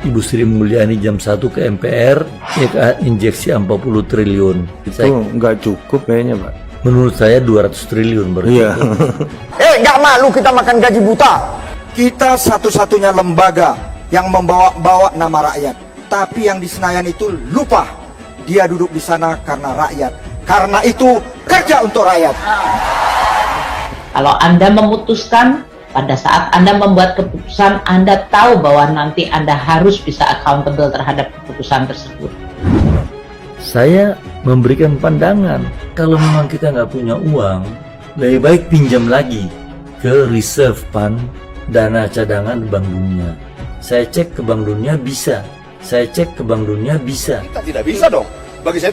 Ibu Sri Mulyani jam 1 ke MPR, ya injeksi 40 triliun. Nggak cukup kayaknya, Pak. Menurut saya 200 triliun berarti. Iya. Nggak malu kita makan gaji buta. Kita satu-satunya lembaga yang membawa-bawa nama rakyat. Tapi yang di Senayan itu lupa. Dia duduk di sana karena rakyat. Karena itu kerja untuk rakyat. Kalau Anda memutuskan, pada saat Anda membuat keputusan, Anda tahu bahwa nanti Anda harus bisa accountable terhadap keputusan tersebut. Saya memberikan pandangan, kalau memang kita nggak punya uang, lebih baik pinjam lagi ke reserve fund, dana cadangan Bank Dunia. Saya cek ke Bank Dunia bisa, saya cek ke Bank Dunia bisa. Kita tidak bisa dong. Bagi saya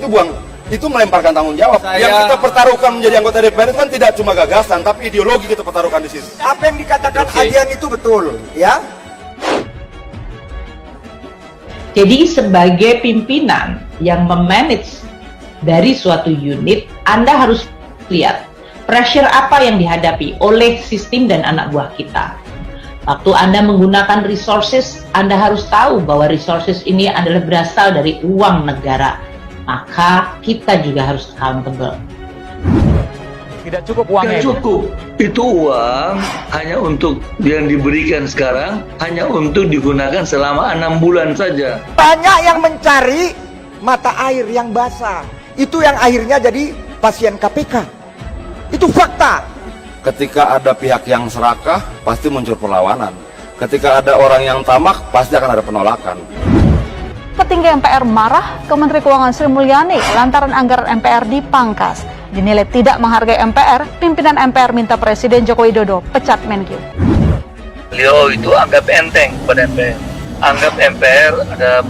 itu melemparkan tanggung jawab. Yang kita pertaruhkan menjadi anggota DPR itu kan tidak cuma gagasan, tapi ideologi kita pertaruhkan di situ. Apa yang dikatakan Adian itu betul, ya? Jadi sebagai pimpinan yang memanage dari suatu unit, Anda harus lihat pressure apa yang dihadapi oleh sistem dan anak buah kita. Waktu Anda menggunakan resources, Anda harus tahu bahwa resources ini adalah berasal dari uang negara. Maka kita juga harus accountable. Tidak cukup uangnya. Tidak cukup. Itu uang hanya untuk yang diberikan sekarang, hanya untuk digunakan selama 6 bulan saja. Banyak yang mencari mata air yang basah. Itu yang akhirnya jadi pasien KPK. Itu fakta. Ketika ada pihak yang serakah, pasti muncul perlawanan. Ketika ada orang yang tamak, pasti akan ada penolakan. Petinggi MPR marah ke Menteri Keuangan Sri Mulyani lantaran anggaran MPR dipangkas. Dinilai tidak menghargai MPR, pimpinan MPR minta Presiden Joko Widodo pecat Menkyu. Beliau itu anggap enteng pada MPR. Anggap MPR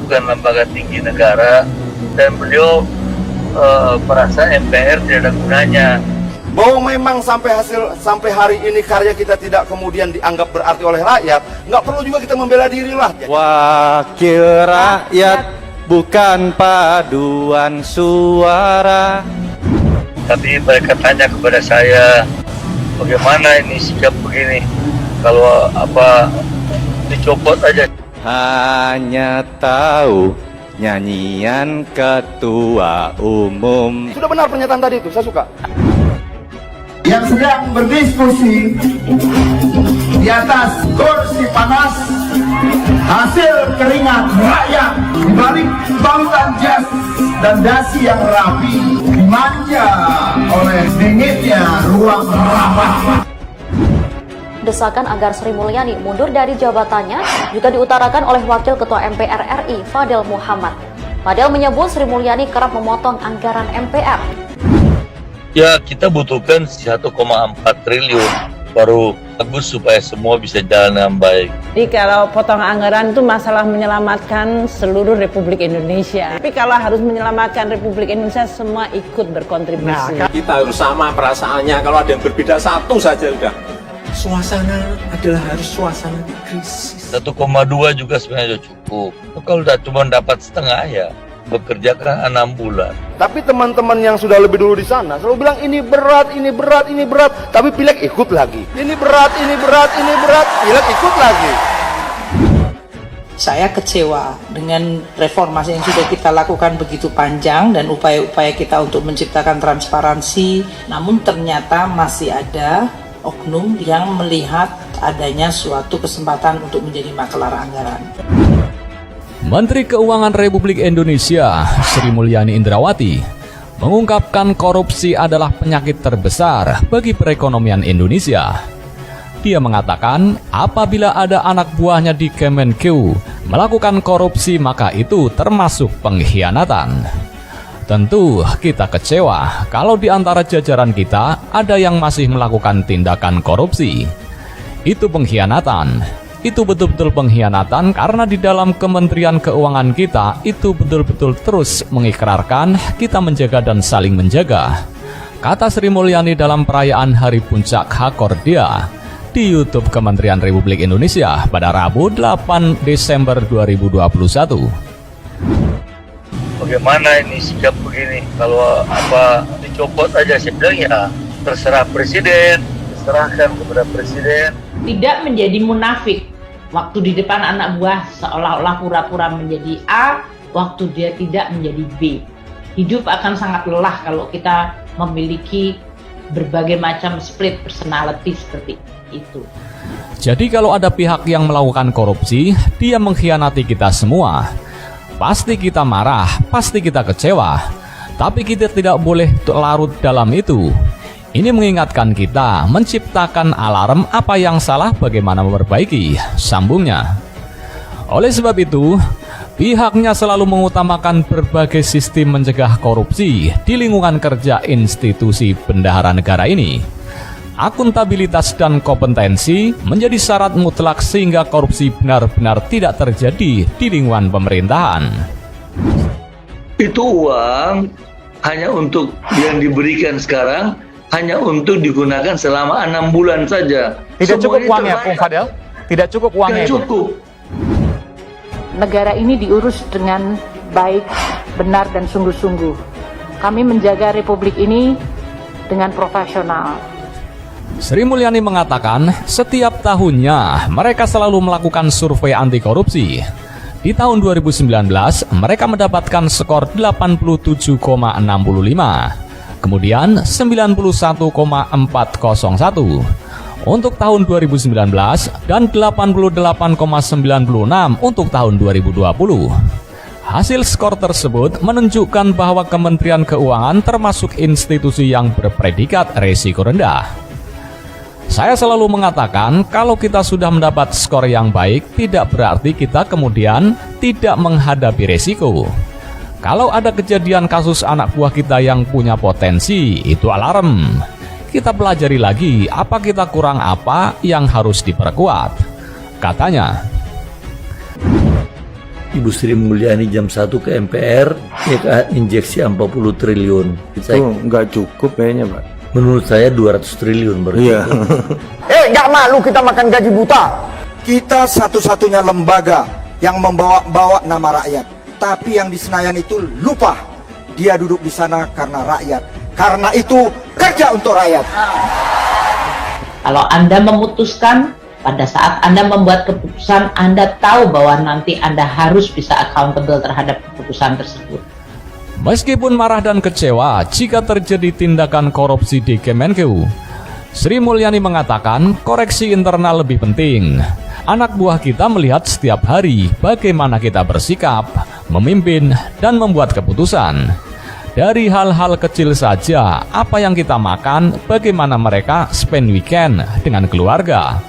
bukan lembaga tinggi negara, dan beliau merasa MPR tidak ada gunanya. Bahwa memang sampai hari ini karya kita tidak kemudian dianggap berarti oleh rakyat, nggak perlu juga kita membela diri lah. Wakil rakyat bukan paduan suara. Tapi mereka tanya kepada saya, bagaimana ini sikap begini? Kalau dicopot aja. Hanya tahu nyanyian ketua umum. Sudah benar pernyataan tadi itu, saya suka. Yang sedang berdiskusi di atas kursi panas, hasil keringat rakyat di balik balutan jas dan dasi yang rapi, dimanja oleh dinginnya ruang rapat. Desakan agar Sri Mulyani mundur dari jabatannya juga diutarakan oleh Wakil Ketua MPR RI Fadel Muhammad. Fadel menyebut Sri Mulyani kerap memotong anggaran MPR. Ya, kita butuhkan 1,4 triliun baru bagus supaya semua bisa jalan dengan baik. Jadi kalau potong anggaran itu masalah menyelamatkan seluruh Republik Indonesia. Tapi kalau harus menyelamatkan Republik Indonesia, semua ikut berkontribusi. Nah, kita harus sama perasaannya. Kalau ada yang berbeda satu saja udah. Suasana adalah harus suasana krisis. 1,2 juga sebenarnya sudah cukup. Kalau udah cuma dapat setengah ya bekerja kan 6 bulan. Tapi teman-teman yang sudah lebih dulu di sana selalu bilang ini berat, ini berat, ini berat. Tapi Pileg ikut lagi. Ini berat, ini berat, ini berat. Pileg ikut lagi. Saya kecewa dengan reformasi yang sudah kita lakukan begitu panjang dan upaya-upaya kita untuk menciptakan transparansi. Namun ternyata masih ada oknum yang melihat adanya suatu kesempatan untuk menjadi makelar anggaran. Menteri Keuangan Republik Indonesia Sri Mulyani Indrawati mengungkapkan korupsi adalah penyakit terbesar bagi perekonomian Indonesia. Dia mengatakan apabila ada anak buahnya di Kemenkeu melakukan korupsi maka itu termasuk pengkhianatan. Tentu kita kecewa kalau di antara jajaran kita ada yang masih melakukan tindakan korupsi. Itu pengkhianatan. Itu betul-betul pengkhianatan karena di dalam Kementerian Keuangan kita itu betul-betul terus mengikrarkan kita menjaga dan saling menjaga. Kata Sri Mulyani dalam perayaan Hari Puncak Hakordia di YouTube Kementerian Republik Indonesia pada Rabu 8 Desember 2021. Bagaimana ini sikap begini? Kalau dicopot aja, saya bilang ya terserah presiden, serahkan kepada presiden. Tidak menjadi munafik Waktu di depan anak buah seolah-olah pura-pura menjadi A, waktu dia tidak menjadi B. Hidup akan sangat lelah kalau kita memiliki berbagai macam split personality seperti itu. Jadi kalau ada pihak yang melakukan korupsi, dia mengkhianati kita semua. Pasti kita marah, pasti kita kecewa. Tapi kita tidak boleh larut dalam itu. Ini mengingatkan kita menciptakan alarm apa yang salah, bagaimana memperbaiki, sambungnya. Oleh sebab itu, pihaknya selalu mengutamakan berbagai sistem mencegah korupsi di lingkungan kerja institusi bendahara negara ini. Akuntabilitas dan kompetensi menjadi syarat mutlak sehingga korupsi benar-benar tidak terjadi di lingkungan pemerintahan. Itu uang hanya untuk yang diberikan sekarang, hanya untuk digunakan selama 6 bulan saja. Tidak cukup uangnya, Bung Fadel? Tidak cukup uangnya? Tidak cukup. Negara ini diurus dengan baik, benar, dan sungguh-sungguh. Kami menjaga republik ini dengan profesional. Sri Mulyani mengatakan setiap tahunnya mereka selalu melakukan survei anti korupsi. Di tahun 2019 mereka mendapatkan skor 87,65, kemudian 91,401 untuk tahun 2019 dan 88,96 untuk tahun 2020. Hasil skor tersebut menunjukkan bahwa Kementerian Keuangan termasuk institusi yang berpredikat risiko rendah. Saya selalu mengatakan kalau kita sudah mendapat skor yang baik, tidak berarti kita kemudian tidak menghadapi risiko. Kalau ada kejadian kasus anak buah kita yang punya potensi, itu alarm. Kita pelajari lagi apa kita kurang, apa yang harus diperkuat, katanya. Ibu Sri Mulyani jam 1 ke MPR, ya injeksi 40 triliun. Itu nggak cukup kayaknya, Pak. Menurut saya 200 triliun berarti. Iya. Nggak malu kita makan gaji buta. Kita satu-satunya lembaga yang membawa-bawa nama rakyat. Tapi yang di Senayan itu lupa. Dia duduk di sana karena rakyat. Karena itu kerja untuk rakyat. Kalau Anda memutuskan, pada saat Anda membuat keputusan, Anda tahu bahwa nanti Anda harus bisa accountable terhadap keputusan tersebut. Meskipun marah dan kecewa jika terjadi tindakan korupsi di Kemenkeu, Sri Mulyani mengatakan koreksi internal lebih penting. Anak buah kita melihat setiap hari bagaimana kita bersikap, memimpin, dan membuat keputusan. Dari hal-hal kecil saja, apa yang kita makan, bagaimana mereka spend weekend dengan keluarga,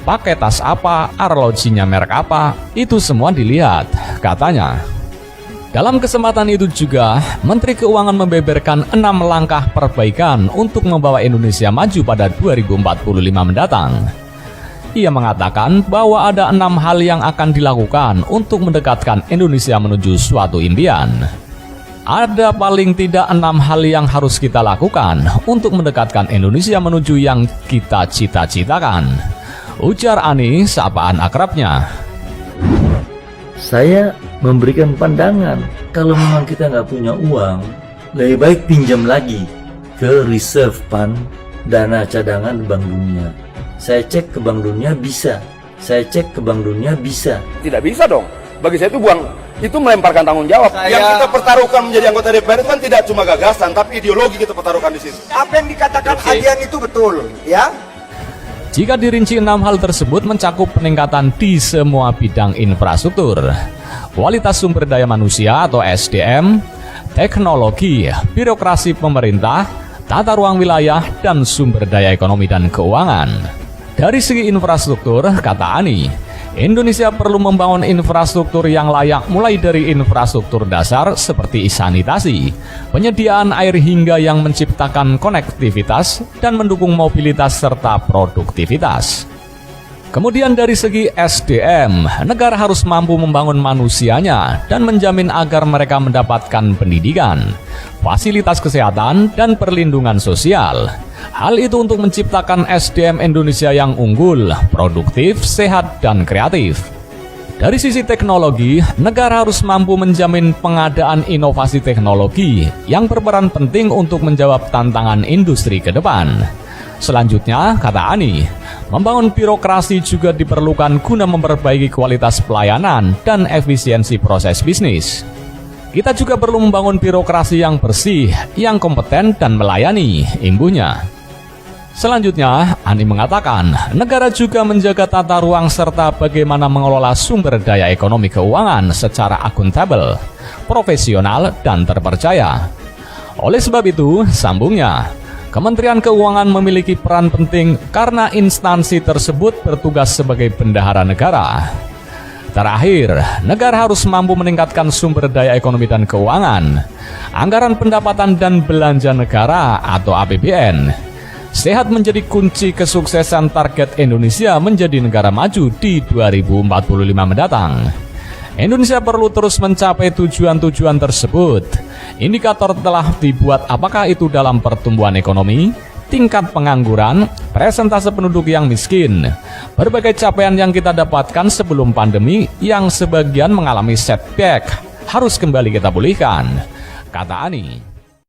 pakai tas apa, arlojinya merek apa, itu semua dilihat, katanya. Dalam kesempatan itu juga, Menteri Keuangan membeberkan 6 langkah perbaikan untuk membawa Indonesia maju pada 2045 mendatang. Ia mengatakan bahwa ada 6 hal yang akan dilakukan untuk mendekatkan Indonesia menuju suatu impian. Ada paling tidak 6 hal yang harus kita lakukan untuk mendekatkan Indonesia menuju yang kita cita-citakan, ujar Ani sapaan akrabnya. Saya memberikan pandangan, kalau memang kita nggak punya uang, lebih baik pinjam lagi ke reserve fund dana cadangan Bank Dunia. Saya cek ke Bank Dunia bisa, saya cek ke Bank Dunia bisa. Tidak bisa dong. Bagi saya itu buang, itu melemparkan tanggung jawab. Yang kita pertaruhkan menjadi anggota DPR itu kan tidak cuma gagasan, tapi ideologi kita pertaruhkan di situ. Apa yang dikatakan Adian itu betul, ya? Jika dirinci 6 hal tersebut mencakup peningkatan di semua bidang infrastruktur, kualitas sumber daya manusia atau SDM, teknologi, birokrasi pemerintah, tata ruang wilayah, dan sumber daya ekonomi dan keuangan. Dari segi infrastruktur, kata Ani, Indonesia perlu membangun infrastruktur yang layak mulai dari infrastruktur dasar seperti sanitasi, penyediaan air hingga yang menciptakan konektivitas dan mendukung mobilitas serta produktivitas. Kemudian dari segi SDM, negara harus mampu membangun manusianya dan menjamin agar mereka mendapatkan pendidikan, fasilitas kesehatan, dan perlindungan sosial. Hal itu untuk menciptakan SDM Indonesia yang unggul, produktif, sehat, dan kreatif. Dari sisi teknologi, negara harus mampu menjamin pengadaan inovasi teknologi yang berperan penting untuk menjawab tantangan industri ke depan. Selanjutnya, kata Ani, membangun birokrasi juga diperlukan guna memperbaiki kualitas pelayanan dan efisiensi proses bisnis. Kita juga perlu membangun birokrasi yang bersih, yang kompeten dan melayani, imbuhnya. Selanjutnya, Ani mengatakan, negara juga menjaga tata ruang serta bagaimana mengelola sumber daya ekonomi keuangan secara akuntabel, profesional, dan terpercaya. Oleh sebab itu, sambungnya, Kementerian Keuangan memiliki peran penting karena instansi tersebut bertugas sebagai bendahara negara. Terakhir, negara harus mampu meningkatkan sumber daya ekonomi dan keuangan, anggaran pendapatan dan belanja negara atau APBN. Sehat menjadi kunci kesuksesan target Indonesia menjadi negara maju di 2045 mendatang. Indonesia perlu terus mencapai tujuan-tujuan tersebut. Indikator telah dibuat, apakah itu dalam pertumbuhan ekonomi, tingkat pengangguran, persentase penduduk yang miskin, berbagai capaian yang kita dapatkan sebelum pandemi yang sebagian mengalami setback harus kembali kita pulihkan, kata Ani.